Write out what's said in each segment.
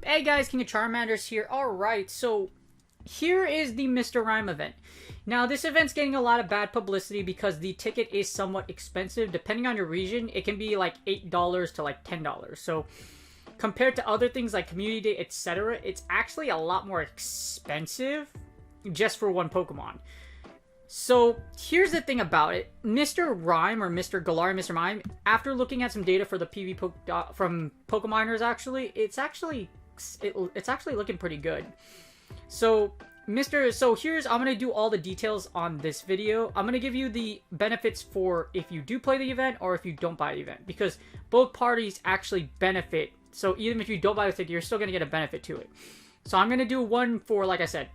Hey guys, King of Charmanders here. Alright, so here is the Mr. Rime event. Now, this event's getting a lot of bad publicity because the ticket is somewhat expensive. Depending on your region, it can be like $8 to like $10. So, compared to other things like Community Day, etc., it's actually a lot more expensive just for one Pokemon. So, here's the thing about it. Mr. Rime, or Mr. Galarian Mr. Mime, after looking at some data for the PV from Pokeminers, actually, it's actually looking pretty good. So, I'm gonna do all the details on this video. I'm gonna give you the benefits for if you do play the event or if you don't buy the event, because both parties actually benefit. So, even if you don't buy the ticket, you're still gonna get a benefit to it. So, I'm gonna do one for, like I said,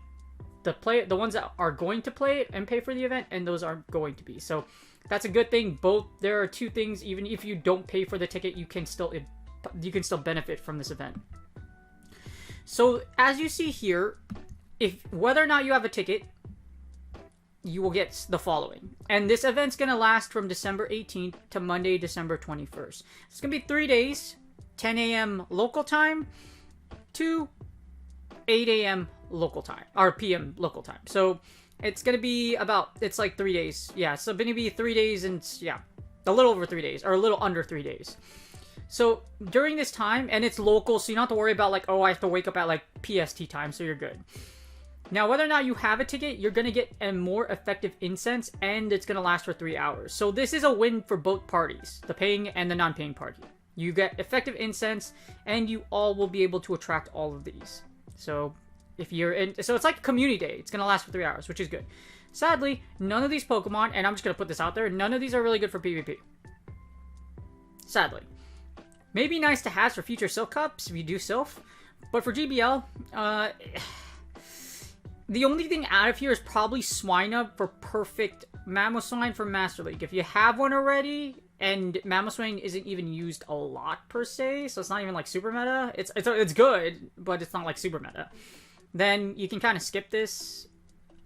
the ones that are going to play it and pay for the event, and those aren't going to be. So that's a good thing. There are two things. Even if you don't pay for the ticket, you can still benefit from this event. So as you see here, whether or not you have a ticket, you will get the following. And this event's gonna last from December 18th to Monday, December 21st. It's gonna be 3 days, 10 a.m. local time to 8 a.m. local time, or PM local time. So it's gonna be it's like 3 days. Yeah, so it's gonna be 3 days, and yeah, a little over 3 days, or a little under 3 days. So during this time, and it's local, so you don't have to worry about like, oh, I have to wake up at like PST time, so you're good. Now, whether or not you have a ticket, you're gonna get a more effective incense, and it's gonna last for 3 hours. So this is a win for both parties, the paying and the non-paying party. You get effective incense, and you all will be able to attract all of these. So if you're in, so it's like Community Day. It's gonna last for 3 hours, which is good. Sadly, none of these Pokemon, and I'm just gonna put this out there, none of these are really good for PvP. Sadly, maybe nice to have for future Silph Cups if you do Silph, but for GBL, the only thing out of here is probably Swinub for perfect Mamoswine for Master League. If you have one already, and Mamoswine isn't even used a lot per se, so it's not even like super meta. It's good, but it's not like super meta. Then you can kind of skip this.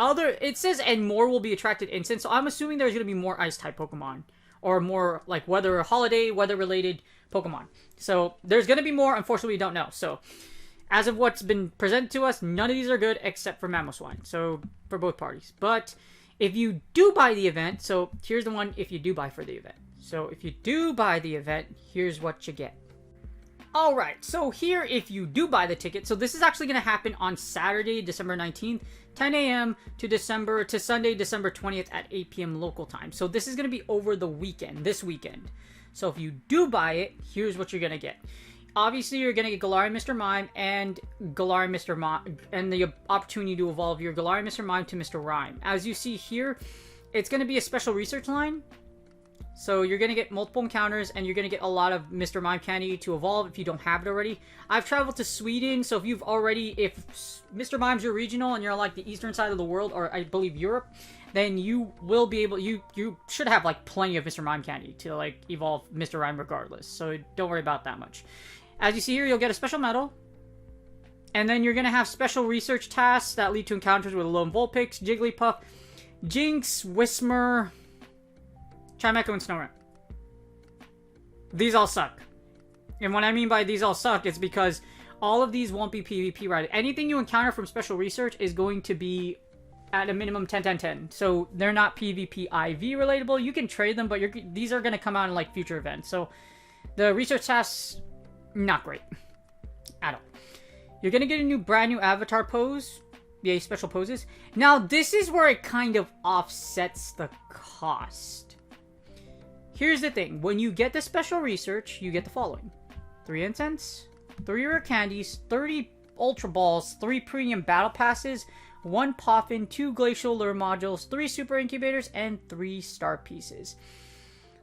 It says, and more will be attracted instant, so I'm assuming there's going to be more Ice-type Pokemon. Or more, like, weather-related Pokemon. So, there's going to be more, unfortunately we don't know. So, as of what's been presented to us, none of these are good except for Mamoswine. So, for both parties. But, if you do buy the event, so, here's the one if you do buy for the event. So, if you do buy the event, here's what you get. Alright, so here, if you do buy the ticket, so this is actually going to happen on Saturday, December 19th, 10 a.m. to Sunday, December 20th at 8 p.m. local time. So this is going to be over the weekend, this weekend. So if you do buy it, here's what you're going to get. Obviously, you're going to get Galarian Mr. Mime and Galarian Mr. Mime, and the opportunity to evolve your Galarian Mr. Mime to Mr. Rime. As you see here, it's going to be a special research line. So you're going to get multiple encounters, and you're going to get a lot of Mr. Mime candy to evolve if you don't have it already. I've traveled to Sweden, so if Mr. Mime's your regional and you're like the eastern side of the world, or I believe Europe, then you will be able, you should have like plenty of Mr. Mime candy to like evolve Mr. Rime regardless. So don't worry about that much. As you see here, you'll get a special medal. And then you're going to have special research tasks that lead to encounters with Lone Vulpix, Jigglypuff, Jinx, Whismur, Chimecho, and Snorunt. These all suck. And what I mean by these all suck is because all of these won't be PvP right. Anything you encounter from special research is going to be at a minimum 10-10-10. So they're not PvP IV relatable. You can trade them, but these are going to come out in like future events. So the research tasks, not great at all. You're going to get a brand new avatar pose. Yay, special poses. Now, this is where it kind of offsets the cost. Here's the thing. When you get the special research, you get the following. 3 incense, 3 rare candies, 30 ultra balls, 3 premium battle passes, 1 Poffin, 2 glacial lure modules, 3 super incubators, and 3 star pieces.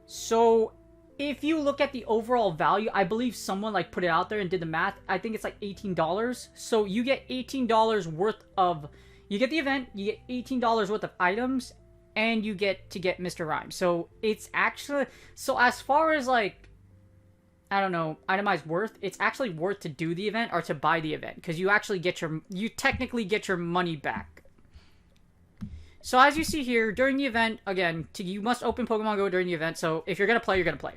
So, if you look at the overall value, I believe someone like put it out there and did the math. I think it's like $18. So you get $18 worth of, you get the event, you get $18 worth of items, and you get to get Mr. Rime. So it's actually, so as far as like, I don't know, itemized worth, it's actually worth to do the event or to buy the event, because you actually get your, you technically get your money back. So as you see here, during the event, again, you must open Pokemon Go during the event, so if you're going to play, you're going to play.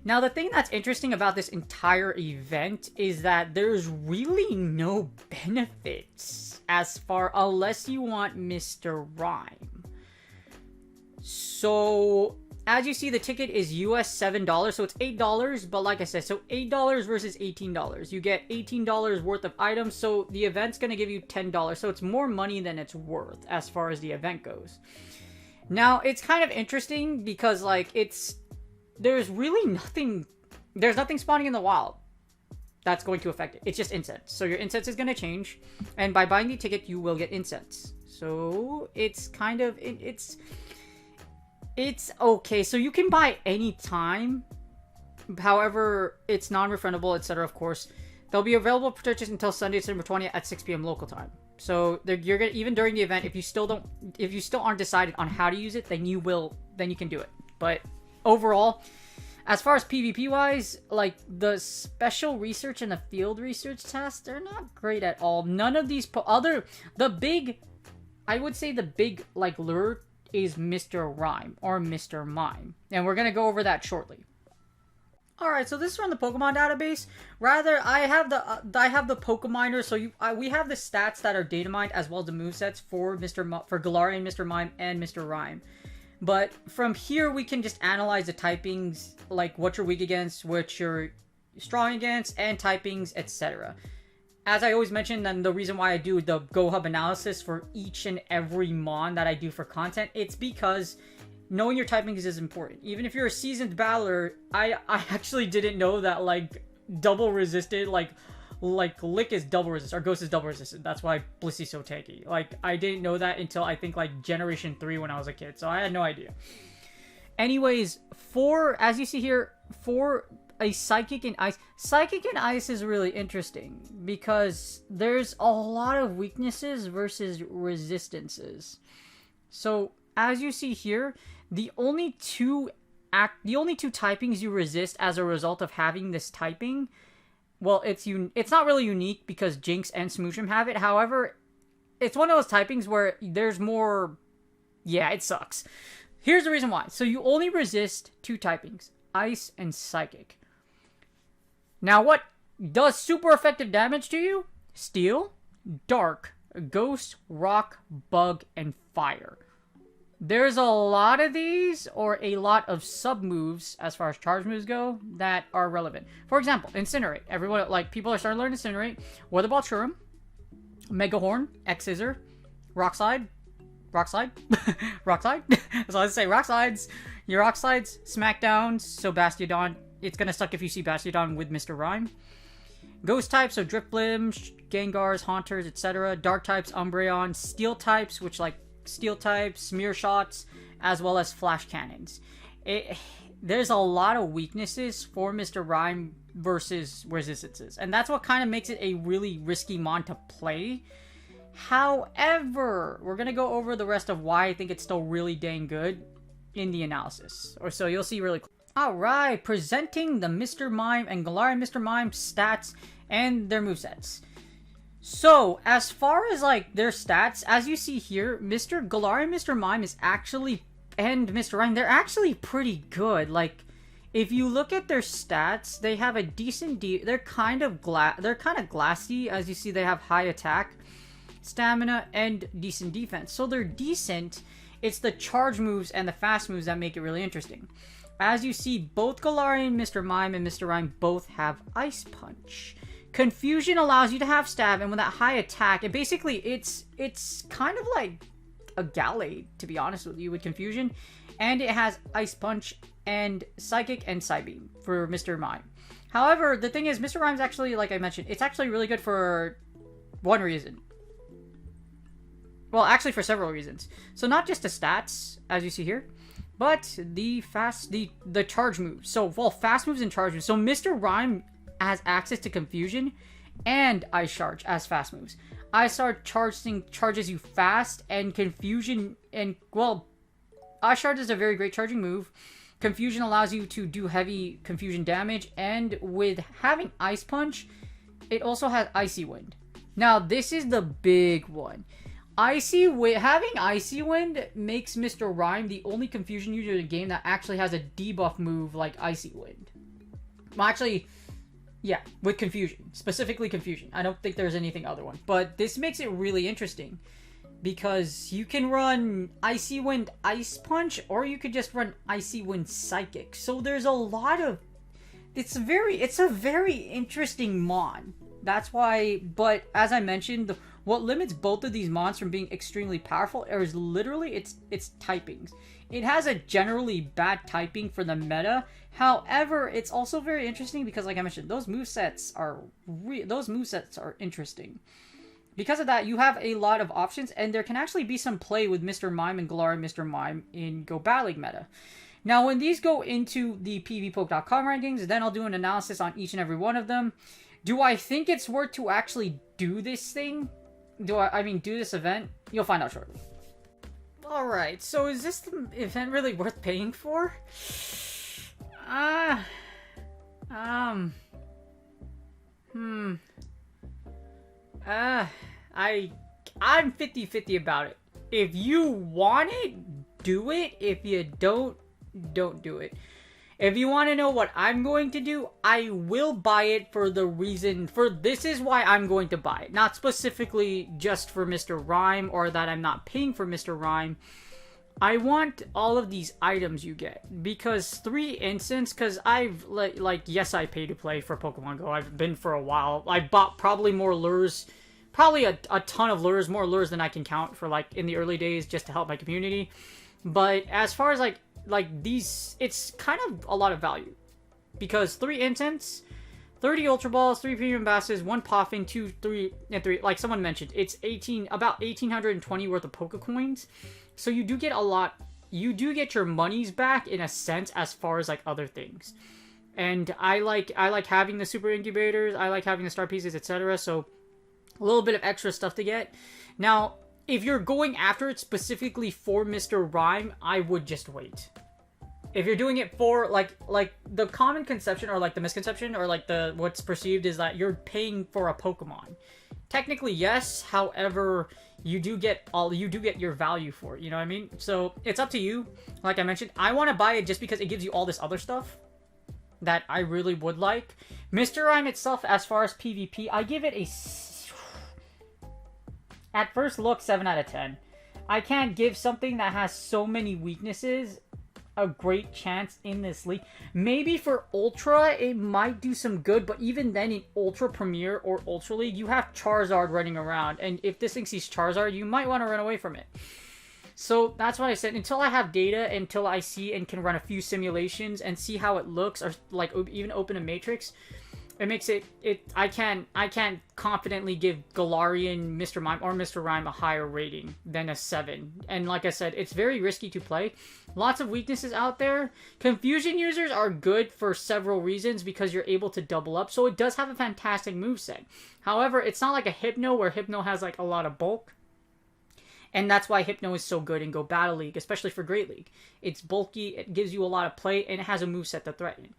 Now, the thing that's interesting about this entire event is that there's really no benefits as far, unless you want Mr. Rime. So, as you see, the ticket is US $7, so it's $8, but like I said, so $8 versus $18. You get $18 worth of items, so the event's going to give you $10, so it's more money than it's worth as far as the event goes. Now, it's kind of interesting because, like, there's really nothing, there's nothing spawning in the wild that's going to affect it. It's just incense. So your incense is going to change, and by buying the ticket, you will get incense. So it's kind of, it's okay. So you can buy any time. However, it's non-refundable, etc. Of course, they'll be available for purchase until Sunday, December 20th at 6 p.m. local time. So you're gonna, even during the event, if you still aren't decided on how to use it, then you can do it. But overall, as far as PvP wise, like the special research and the field research tasks, they're not great at all. None of these I would say the big like lure is Mr. Rime or Mr. Mime, and we're gonna go over that shortly. Alright, so this is from the Pokemon database. Rather, I have the Pokeminer, so we have the stats that are data mined as well as the movesets for Galarian, Mr. Mime, and Mr. Rime. But from here, we can just analyze the typings, like what you're weak against, what you're strong against, and typings, etc. As I always mention, then the reason why I do the Go Hub analysis for each and every mon that I do for content, it's because knowing your typings is important. Even if you're a seasoned battler, I actually didn't know that, like, double resisted, like Lick is double resisted, or Ghost is double resisted. That's why Blissey's so tanky. Like, I didn't know that until, I think, like, Generation 3 when I was a kid, so I had no idea. Anyways, as you see here, for a Psychic and Ice is really interesting because there's a lot of weaknesses versus resistances. So, as you see here, the only two typings you resist as a result of having this typing, well, it's not really unique because Jinx and Smoochum have it. However, it's one of those typings where there's more, yeah, it sucks. Here's the reason why. So you only resist two typings, Ice and Psychic. Now, what does super effective damage to you? Steel, Dark, Ghost, Rock, Bug, and Fire. There's a lot of these, or a lot of sub-moves, as far as charge moves go, that are relevant. For example, Incinerate. Everyone, like, people are starting to learn Incinerate. Weather Ball Shurum, Mega Horn, X-Scissor, Rock Slide. That's all I say, Rock Slides. Your Rock Slides, Smackdowns, so Bastiodon. It's gonna suck if you see Bastiodon with Mr. Rime. Ghost types, so Drifblim, Gengars, Haunters, etc. Dark types, Umbreon. Steel types, which like Steel types, Smear Shots, as well as Flash Cannons. There's a lot of weaknesses for Mr. Rime versus resistances, and that's what kind of makes it a really risky mon to play. However, we're gonna go over the rest of why I think it's still really dang good in the analysis, or so you'll see really quick. Alright, presenting the Mr. Mime and Galarian Mr. Mime stats and their movesets. So, as far as, like, their stats, as you see here, Galarian Mr. Mime is actually, and Mr. Rime, they're actually pretty good. Like, if you look at their stats, they have a decent, they're kind of glassy. As you see, they have high attack, stamina, and decent defense. So they're decent. It's the charge moves and the fast moves that make it really interesting. As you see, both Galarian Mr. Mime and Mr. Rime both have Ice Punch. Confusion allows you to have stab, and with that high attack, it's kind of like a Gallade, to be honest with you, with Confusion. And it has Ice Punch and Psychic and Psybeam for Mr. Mime. However, the thing is, Mr. Rime's actually, like I mentioned, it's actually really good for one reason. Well, actually for several reasons. So not just the stats, as you see here, But the charge moves. So, well, fast moves and charge moves. So Mr. Rime has access to confusion and Ice Charge as fast moves. Ice Charge charges you fast, and confusion and, well, Ice Charge is a very great charging move. Confusion allows you to do heavy confusion damage, and with having Ice Punch, it also has Icy Wind. Now, this is the big one. Having Icy Wind makes Mr. Rime the only confusion user in the game that actually has a debuff move like Icy Wind. Well, actually, yeah, with confusion. Specifically confusion. I don't think there's anything other one. But this makes it really interesting, because you can run Icy Wind Ice Punch, or you could just run Icy Wind Psychic. So there's a lot of... It's a very interesting mon. That's why... But as I mentioned, what limits both of these mons from being extremely powerful is literally its typings. It has a generally bad typing for the meta. However, it's also very interesting because, like I mentioned, those movesets are interesting. Because of that, you have a lot of options, and there can actually be some play with Mr. Mime and Galarian Mr. Mime in Go Battle League meta. Now, when these go into the PvPoke.com rankings, then I'll do an analysis on each and every one of them. Do I think it's worth to actually do this thing? Do this event? You'll find out shortly. Alright, so is this the event really worth paying for? I'm 50-50 about it. If you want it, do it. If you don't do it. If you want to know what I'm going to do, I will buy it for the reason, this is why I'm going to buy it. Not specifically just for Mr. Rime, or that I'm not paying for Mr. Rime. I want all of these items you get, because 3 instants, because I've, yes, I pay to play for Pokemon Go. I've been for a while. I bought probably more lures, probably a ton of lures, more lures than I can count for, in the early days, just to help my community. But as far as, these, it's kind of a lot of value, because 3 instants, 30 Ultra Balls, 3 Premium Basses, 1 Poffin, 2, 3, and 3, like someone mentioned, it's about 1,820 worth of Poké Coins, so you do get a lot, you do get your monies back in a sense as far as, other things. And I like having the Super Incubators, I like having the Star Pieces, etc., so a little bit of extra stuff to get. Now, if you're going after it specifically for Mr. Rime, I would just wait. If you're doing it for, the common conception, or, the misconception, or, what's perceived is that you're paying for a Pokemon. Technically, yes. However, you do get your value for it, you know what I mean? So, it's up to you. Like I mentioned, I want to buy it just because it gives you all this other stuff that I really would like. Mr. Rime itself, as far as PvP, I give it a... At first look, 7 out of 10. I can't give something that has so many weaknesses a great chance in this league. Maybe for Ultra, it might do some good, but even then in Ultra Premier or Ultra League, you have Charizard running around, and if this thing sees Charizard, you might want to run away from it. So that's what I said. Until I have data, until I see and can run a few simulations and see how it looks, or even open a matrix, it makes I can't confidently give Galarian Mr. Mime or Mr. Rime a higher rating than a 7. And like I said, it's very risky to play. Lots of weaknesses out there. Confusion users are good for several reasons, because you're able to double up. So it does have a fantastic moveset. However, it's not like a Hypno, where Hypno has a lot of bulk. And that's why Hypno is so good in Go Battle League, especially for Great League. It's bulky, it gives you a lot of play, and it has a moveset that threatens.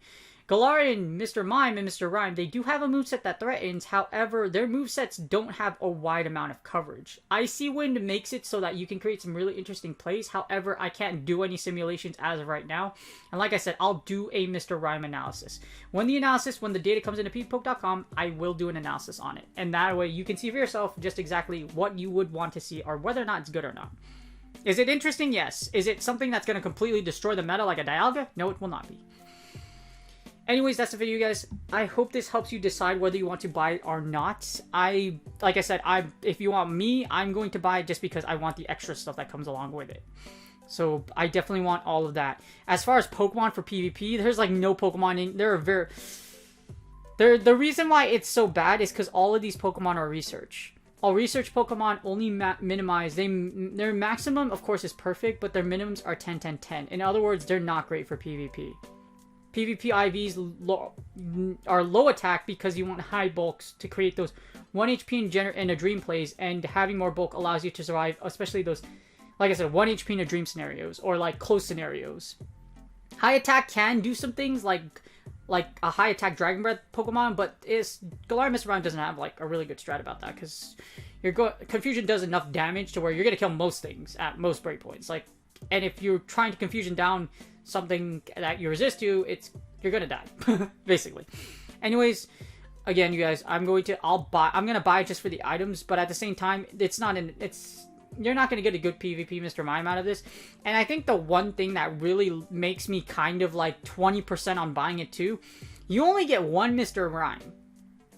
Galarian, Mr. Mime, and Mr. Rime, they do have a moveset that threatens. However, their movesets don't have a wide amount of coverage. Icy Wind makes it so that you can create some really interesting plays. However, I can't do any simulations as of right now. And like I said, I'll do a Mr. Rime analysis. When the data comes into PvPoke.com, I will do an analysis on it. And that way, you can see for yourself just exactly what you would want to see, or whether or not it's good or not. Is it interesting? Yes. Is it something that's going to completely destroy the meta like a Dialga? No, it will not be. Anyways, that's the video, guys. I hope this helps you decide whether you want to buy it or not. Like I said, if you want me, I'm going to buy it just because I want the extra stuff that comes along with it. So I definitely want all of that. As far as Pokemon for PvP, there's no Pokemon in there. The reason why it's so bad is because all of these Pokemon are research. All research Pokemon only minimize. Their maximum, of course, is perfect, but their minimums are 10, 10, 10. In other words, they're not great for PvP. PvP IVs are low attack because you want high bulks to create those 1 HP in a dream plays, and having more bulk allows you to survive, especially those, like I said, 1 HP in a dream scenarios, or like close scenarios. High attack can do some things like a high attack Dragon Breath Pokemon, but Galarian Mr. Rime doesn't have like a really good strat about that, because Confusion does enough damage to where you're gonna kill most things at most breakpoints. Like, and if you're trying to Confusion down something that you resist to, you're gonna die, basically. Anyways, again, you guys, I'm gonna buy it just for the items, but at the same time, you're not gonna get a good PvP Mr. Mime out of this. And I think the one thing that really makes me kind of like 20% on buying it too, you only get one Mr. Rime.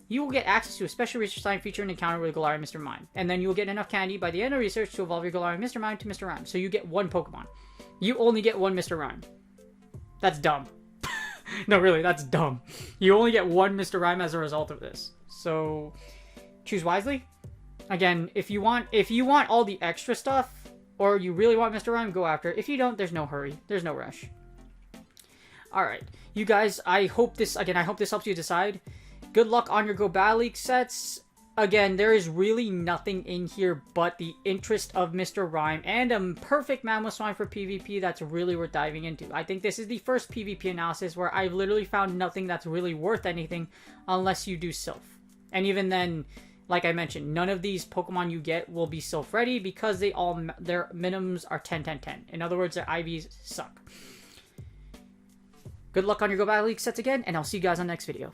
You will get access to a special research sign featuring an encounter with Galarian Mr. Mime. And then you will get enough candy by the end of research to evolve your Galarian Mr. Mime to Mr. Rime. So you get one Pokemon. You only get one Mr. Rime. That's dumb. No, really, that's dumb. You only get one Mr. Rime as a result of this. So choose wisely. Again, if you want all the extra stuff, or you really want Mr. Rime, go after it. If you don't, there's no hurry. There's no rush. Alright. You guys, I hope this helps you decide. Good luck on your Go Battle League sets. Again, there is really nothing in here but the interest of Mr. Rime and a perfect Mamoswine for PvP that's really worth diving into. I think this is the first PvP analysis where I've literally found nothing that's really worth anything unless you do Sylph. And even then, like I mentioned, none of these Pokemon you get will be Sylph ready because their minimums are 10, 10, 10. In other words, their IVs suck. Good luck on your Go Battle League sets again, and I'll see you guys on the next video.